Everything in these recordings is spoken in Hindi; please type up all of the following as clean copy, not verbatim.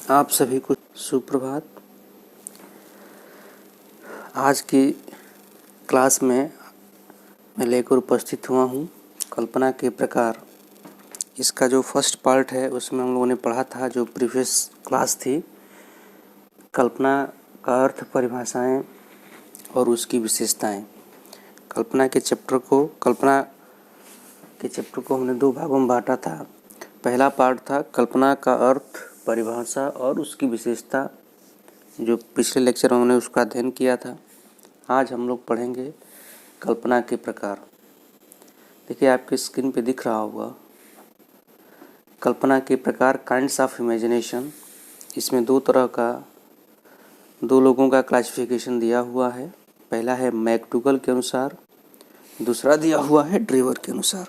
आप सभी को सुप्रभात। आज की क्लास में मैं लेकर उपस्थित हुआ हूँ कल्पना के प्रकार। इसका जो फर्स्ट पार्ट है उसमें हम लोगों ने पढ़ा था, जो प्रीवियस क्लास थी, कल्पना का अर्थ, परिभाषाएं और उसकी विशेषताएं। कल्पना के चैप्टर को हमने दो भागों में बांटा था। पहला पार्ट था कल्पना का अर्थ, परिभाषा और उसकी विशेषता, जो पिछले लेक्चर में हमने उसका अध्ययन किया था। आज हम लोग पढ़ेंगे कल्पना के प्रकार। देखिए आपके स्क्रीन पे दिख रहा होगा कल्पना के प्रकार, काइंड्स ऑफ इमेजिनेशन। इसमें दो लोगों का क्लासिफिकेशन दिया हुआ है। पहला है मैकडूगल के अनुसार, दूसरा दिया हुआ है ड्रीवर के अनुसार।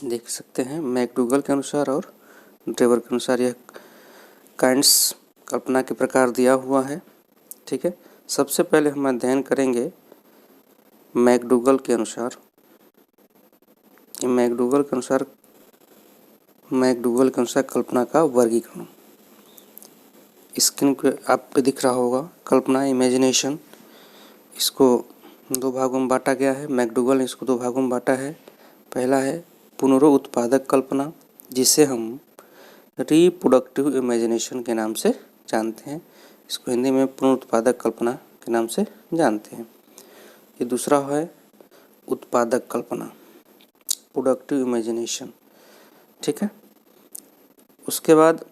देख सकते हैं मैकडूगल के अनुसार और ड्रीवर के अनुसार यह काइंड्स, कल्पना के प्रकार दिया हुआ है। ठीक है, सबसे पहले हम अध्ययन करेंगे मैकडूगल के अनुसार। मैकडूगल के अनुसार कल्पना का वर्गीकरण स्क्रीन पे आपको दिख रहा होगा। कल्पना, इमेजिनेशन, इसको दो भागों में बांटा गया है। मैकडूगल ने इसको दो भागों में बांटा है। पहला है पुनरुत्पादक कल्पना, जिसे हम रिप्रोडक्टिव इमेजिनेशन के नाम से जानते हैं। इसको हिंदी में पुनरुत्पादक कल्पना के नाम से जानते हैं। ये दूसरा है उत्पादक कल्पना, प्रोडक्टिव इमेजिनेशन। ठीक है, उसके बाद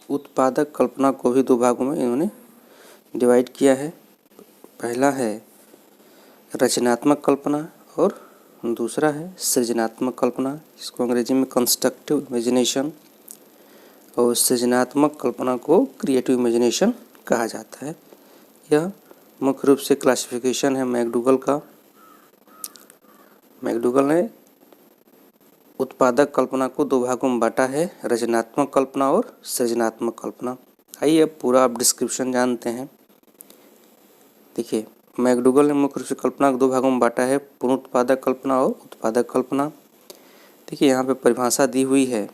उत्पादक कल्पना को भी दो भागों में इन्होंने डिवाइड किया है। पहला है रचनात्मक कल्पना और दूसरा है सृजनात्मक कल्पना। इसको अंग्रेजी में कंस्ट्रक्टिव इमेजिनेशन, और सृजनात्मक कल्पना को क्रिएटिव इमेजिनेशन कहा जाता है। यह मुख्य रूप से क्लासिफिकेशन है मैकडूगल का। मैकडूगल ने उत्पादक कल्पना को दो भागों में बांटा है, रचनात्मक कल्पना और सृजनात्मक कल्पना। आइए अब पूरा आप डिस्क्रिप्शन जानते हैं। देखिए मैकडूगल ने मुख्य रूप से कल्पना को दो भागों में बांटा है, पुनरुत्पादक कल्पना और उत्पादक कल्पना। देखिए यहाँ पे परिभाषा दी हुई है,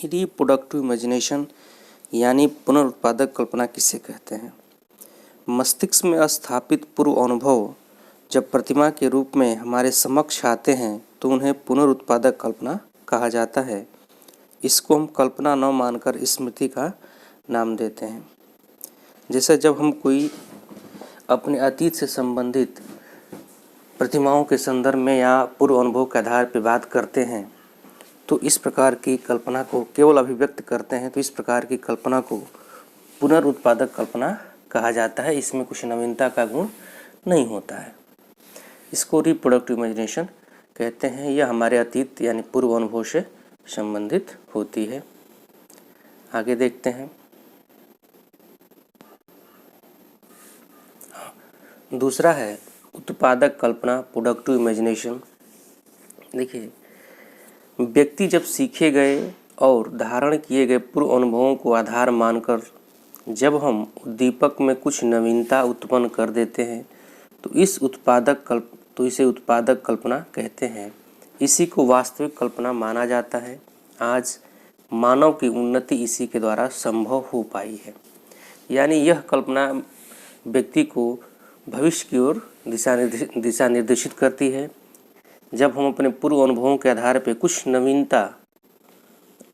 रिप्रोडक्टिव इमेजिनेशन यानी पुनरुत्पादक कल्पना किसे कहते हैं? मस्तिष्क में स्थापित पूर्व अनुभव जब प्रतिमा के रूप में हमारे समक्ष आते हैं तो उन्हें पुनरुत्पादक कल्पना कहा जाता है। इसको हम कल्पना न मानकर स्मृति का नाम देते हैं। जैसे जब हम कोई अपने अतीत से संबंधित प्रतिमाओं के संदर्भ में या पूर्व अनुभव के आधार पर बात करते हैं तो इस प्रकार की कल्पना को केवल अभिव्यक्त करते हैं, तो इस प्रकार की कल्पना को पुनरुत्पादक कल्पना कहा जाता है। इसमें कुछ नवीनता का गुण नहीं होता है। इसको रिप्रोडक्टिव इमेजिनेशन कहते हैं। यह हमारे अतीत यानी पूर्व अनुभव से संबंधित होती है। आगे देखते हैं। दूसरा है उत्पादक कल्पना, प्रोडक्टिव इमेजिनेशन। देखिए व्यक्ति जब सीखे गए और धारण किए गए पूर्व अनुभवों को आधार मानकर जब हम उद्दीपक में कुछ नवीनता उत्पन्न कर देते हैं तो इसे उत्पादक कल्पना कहते हैं। इसी को वास्तविक कल्पना माना जाता है। आज मानव की उन्नति इसी के द्वारा संभव हो पाई है। यानी यह कल्पना व्यक्ति को भविष्य की ओर दिशा निर्देशित करती है। जब हम अपने पूर्व अनुभवों के आधार पर कुछ नवीनता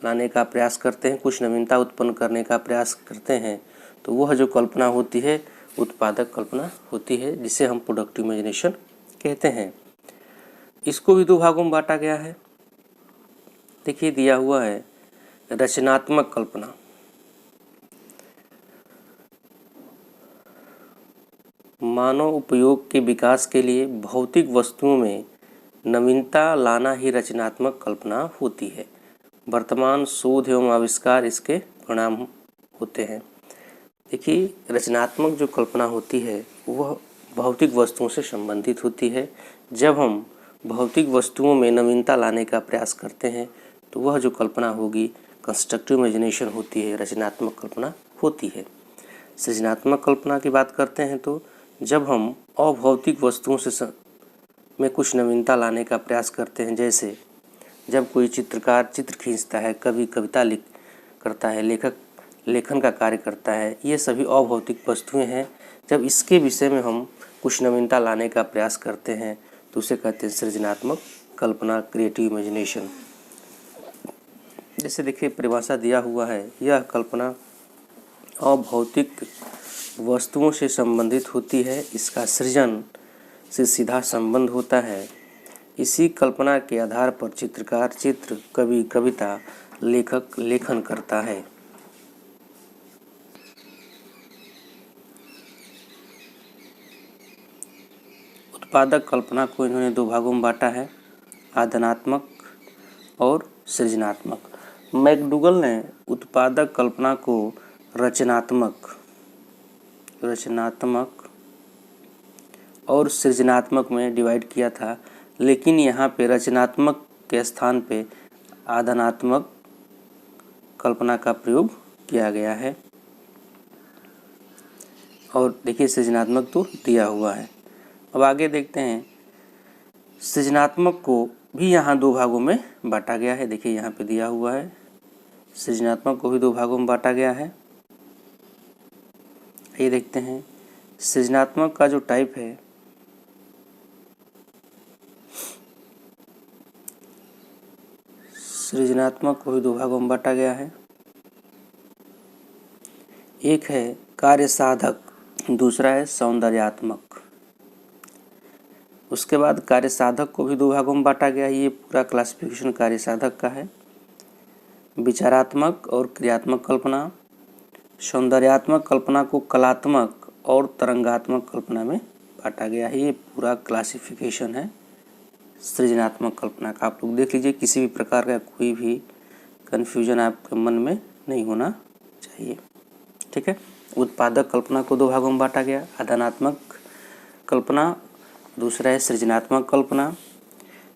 लाने का प्रयास करते हैं, कुछ नवीनता उत्पन्न करने का प्रयास करते हैं, तो वह जो कल्पना होती है उत्पादक कल्पना होती है, जिसे हम प्रोडक्टिव इमेजिनेशन कहते हैं। इसको भी दो भागों में बांटा गया है। देखिए दिया हुआ है रचनात्मक कल्पना। मानव उपयोग के विकास के लिए भौतिक वस्तुओं में नवीनता लाना ही रचनात्मक कल्पना होती है। वर्तमान शोध एवं आविष्कार इसके परिणाम होते हैं। देखिए रचनात्मक जो कल्पना होती है वह भौतिक वस्तुओं से संबंधित होती है। जब हम भौतिक वस्तुओं में नवीनता लाने का प्रयास करते हैं तो वह जो कल्पना होगी कंस्ट्रक्टिव इमेजिनेशन होती है, रचनात्मक कल्पना होती है। सृजनात्मक कल्पना की बात करते हैं तो जब हम अभौतिक वस्तुओं से में कुछ नवीनता लाने का प्रयास करते हैं, जैसे जब कोई चित्रकार चित्र खींचता है, कवि कविता करता है, लेखक लेखन का कार्य करता है, ये सभी अभौतिक वस्तुएं हैं। जब इसके विषय में हम कुछ नवीनता लाने का प्रयास करते हैं तो उसे कहते हैं सृजनात्मक कल्पना, क्रिएटिव इमेजिनेशन। जैसे देखिए परिभाषा दिया हुआ है, यह कल्पना अभौतिक वस्तुओं से संबंधित होती है, इसका सृजन से सीधा संबंध होता है। इसी कल्पना के आधार पर चित्रकार चित्र, कवि कविता, लेखक लेखन करता है। उत्पादक कल्पना को इन्होंने दो भागों में बांटा है, आदनात्मक और सृजनात्मक। मैकडूगल ने उत्पादक कल्पना को रचनात्मक और सृजनात्मक में डिवाइड किया था, लेकिन यहाँ पे रचनात्मक के स्थान पे आदनात्मक कल्पना का प्रयोग किया गया है। और देखिए सृजनात्मक तो दिया हुआ है। अब आगे देखते हैं, सृजनात्मक को भी यहाँ दो भागों में बांटा गया है। देखिए यहाँ पे दिया हुआ है, सृजनात्मक को भी दो भागों में बांटा गया है। ये देखते हैं सृजनात्मक का जो टाइप है, सृजनात्मक को भी दो भागों में बांटा गया है। एक है कार्य साधक, दूसरा है सौंदर्यात्मक। उसके बाद कार्य साधक को भी दो भागों में बांटा गया है। ये पूरा क्लासिफिकेशन कार्य साधक का है। विचारात्मक और क्रियात्मक कल्पना। सौंदर्यात्मक कल्पना को कलात्मक और तरंगात्मक कल्पना में बांटा गया है। ये पूरा क्लासिफिकेशन है सृजनात्मक कल्पना का। आप लोग देख लीजिए, किसी भी प्रकार का कोई भी कन्फ्यूजन आपके मन में नहीं होना चाहिए। ठीक है। उत्पादक कल्पना को दो भागों में बांटा गया, आदानात्मक कल्पना, दूसरा है सृजनात्मक कल्पना।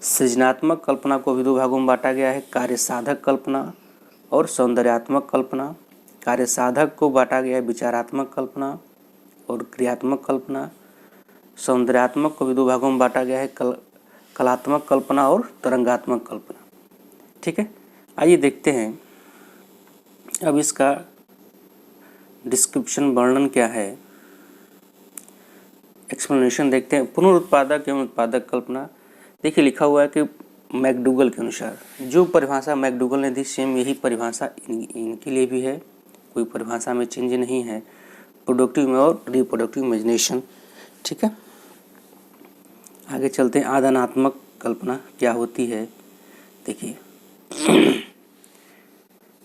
सृजनात्मक कल्पना को भी दो भागों में बांटा गया है, कार्य साधक कल्पना और सौंदर्यात्मक कल्पना। कार्य साधक को बांटा गया है विचारात्मक कल्पना और क्रियात्मक कल्पना। सौंदर्यात्मक को भी दो भागों में बांटा गया है, कलात्मक कल्पना और तरंगात्मक कल्पना। ठीक है। आइए देखते हैं अब इसका डिस्क्रिप्शन, वर्णन क्या है, एक्सप्लेनेशन देखते हैं। पुनरुत्पादक एवं उत्पादक कल्पना। देखिए लिखा हुआ है कि मैकडूगल के अनुसार, जो परिभाषा मैकडूगल ने दी सेम यही परिभाषा इनके लिए भी है, कोई परिभाषा में चेंज नहीं है। प्रोडक्टिव और रिप्रोडक्टिव इमेजिनेशन। ठीक है। आगे चलते हैं, आदानात्मक कल्पना क्या होती है। देखिए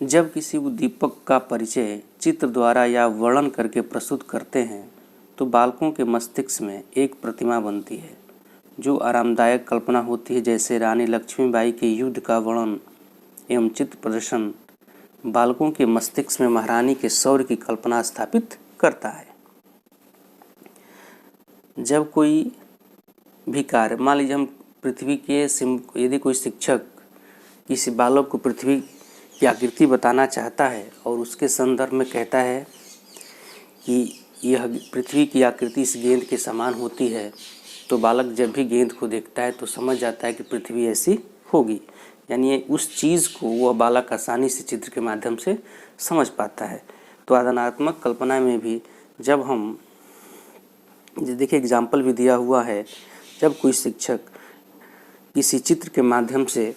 जब किसी उद्दीपक का परिचय चित्र द्वारा या वर्णन करके प्रस्तुत करते हैं तो बालकों के मस्तिष्क में एक प्रतिमा बनती है जो आरामदायक कल्पना होती है। जैसे रानी लक्ष्मीबाई के युद्ध का वर्णन एवं चित्र प्रदर्शन बालकों के मस्तिष्क में महारानी के शौर्य की कल्पना स्थापित करता है। जब कोई भी कार्य, मान लीजिए हम पृथ्वी के यदि कोई शिक्षक किसी बालक को पृथ्वी की आकृति बताना चाहता है और उसके संदर्भ में कहता है कि यह पृथ्वी की आकृति इस गेंद के समान होती है, तो बालक जब भी गेंद को देखता है तो समझ जाता है कि पृथ्वी ऐसी होगी। यानी उस चीज़ को वह बालक आसानी से चित्र के माध्यम से समझ पाता है। तो आदानात्मक कल्पना में भी जब हम, देखिए एग्जाम्पल भी दिया हुआ है, जब कोई शिक्षक किसी चित्र के माध्यम से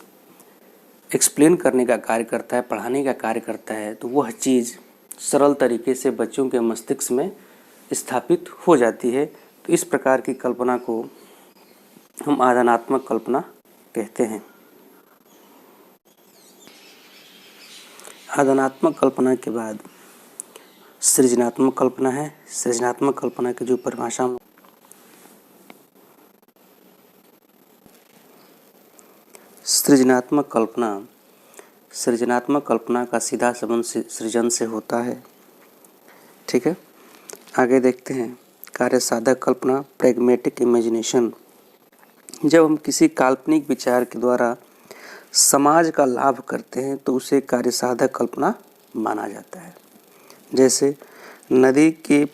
एक्सप्लेन करने का कार्य करता है, पढ़ाने का कार्य करता है, तो वह चीज़ सरल तरीके से बच्चों के मस्तिष्क में स्थापित हो जाती है। तो इस प्रकार की कल्पना को हम आदानात्मक कल्पना कहते हैं। आदानात्मक कल्पना के बाद सृजनात्मक कल्पना है। सृजनात्मक कल्पना की जो परिभाषा, सृजनात्मक कल्पना का सीधा संबंध सृजन से होता है। ठीक है। आगे देखते हैं, कार्य साधक कल्पना, प्रैग्मेटिक इमेजिनेशन। जब हम किसी काल्पनिक विचार के द्वारा समाज का लाभ करते हैं तो उसे कार्य साधक कल्पना माना जाता है। जैसे नदी के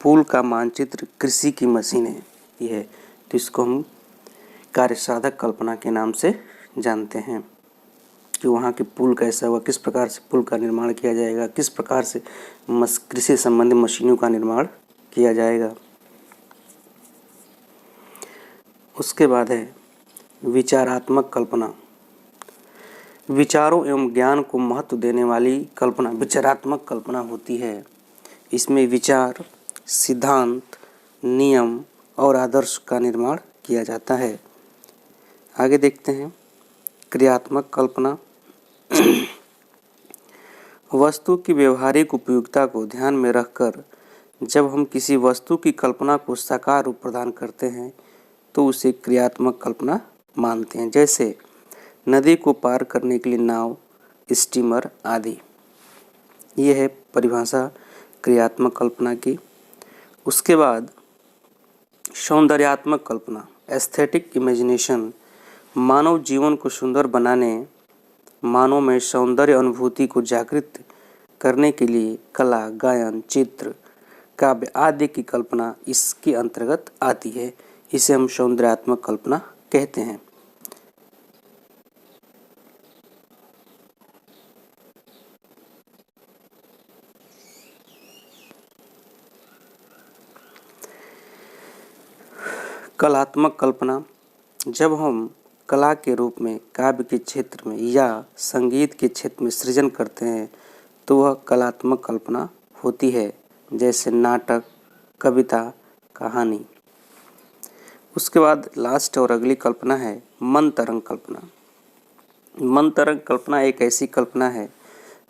पुल का मानचित्र कृषि की मशीन है, ये है, तो इसको हम कार्य साधक कल्पना के नाम से जानते हैं। कि वहाँ के पुल कैसा होगा, किस प्रकार से पुल का निर्माण किया जाएगा, किस प्रकार से कृषि संबंधी मशीनों का निर्माण किया जाएगा। उसके बाद है विचारात्मक कल्पना। विचारों एवं ज्ञान को महत्व देने वाली कल्पना विचारात्मक कल्पना होती है। इसमें विचार, सिद्धांत, नियम और आदर्श का निर्माण किया जाता है। आगे देखते हैं क्रियात्मक कल्पना। वस्तु की व्यवहारिक उपयोगिता को ध्यान में रखकर जब हम किसी वस्तु की कल्पना को साकार रूप प्रदान करते हैं तो उसे क्रियात्मक कल्पना मानते हैं, जैसे नदी को पार करने के लिए नाव, स्टीमर आदि। ये है परिभाषा क्रियात्मक कल्पना की। उसके बाद सौंदर्यात्मक कल्पना, एस्थेटिक इमेजिनेशन। मानव जीवन को सुंदर बनाने, मानव में सौंदर्य अनुभूति को जागृत करने के लिए कला, गायन, चित्र, काव्य आदि की कल्पना इसके अंतर्गत आती है। इसे हम सौंदर्यात्मक कल्पना कहते हैं। कलात्मक कल्पना, जब हम कला के रूप में काव्य के क्षेत्र में या संगीत के क्षेत्र में सृजन करते हैं तो वह कलात्मक कल्पना होती है, जैसे नाटक, कविता, कहानी। उसके बाद लास्ट और अगली कल्पना है मन तरंग कल्पना। मन तरंग कल्पना एक ऐसी कल्पना है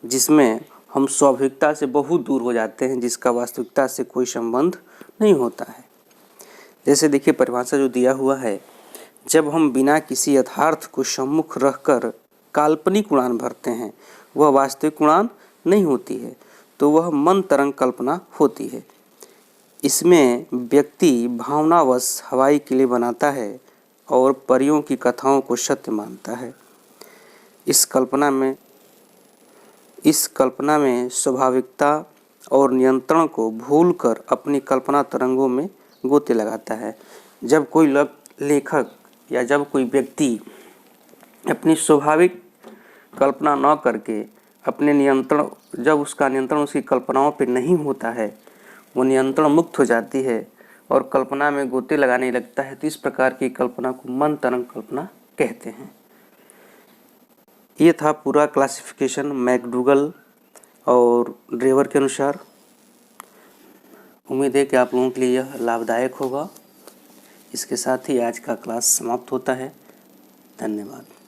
जिसमें हम स्वाभाविकता से बहुत दूर हो जाते हैं, जिसका वास्तविकता से कोई संबंध नहीं होता है। जैसे देखिए परिभाषा जो दिया हुआ है, जब हम बिना किसी यथार्थ को सम्मुख रखकर काल्पनिक उड़ान भरते हैं वह वास्तविक उड़ान नहीं होती है, तो वह मन तरंग कल्पना होती है। इसमें व्यक्ति भावनावश हवाई किले बनाता है और परियों की कथाओं को सत्य मानता है। इस कल्पना में स्वाभाविकता और नियंत्रण को भूलकर अपनी कल्पना तरंगों में गोते लगाता है। जब कोई लेखक या जब कोई व्यक्ति अपनी स्वाभाविक कल्पना न करके जब उसका नियंत्रण उसकी कल्पनाओं पर नहीं होता है, वो नियंत्रण मुक्त हो जाती है और कल्पना में गोते लगाने लगता है, तो इस प्रकार की कल्पना को मन तरंग कल्पना कहते हैं। ये था पूरा क्लासिफिकेशन मैकडूगल और ड्रेवर के अनुसार। उम्मीद है कि आप लोगों के लिए यह लाभदायक होगा। इसके साथ ही आज का क्लास समाप्त होता है। धन्यवाद।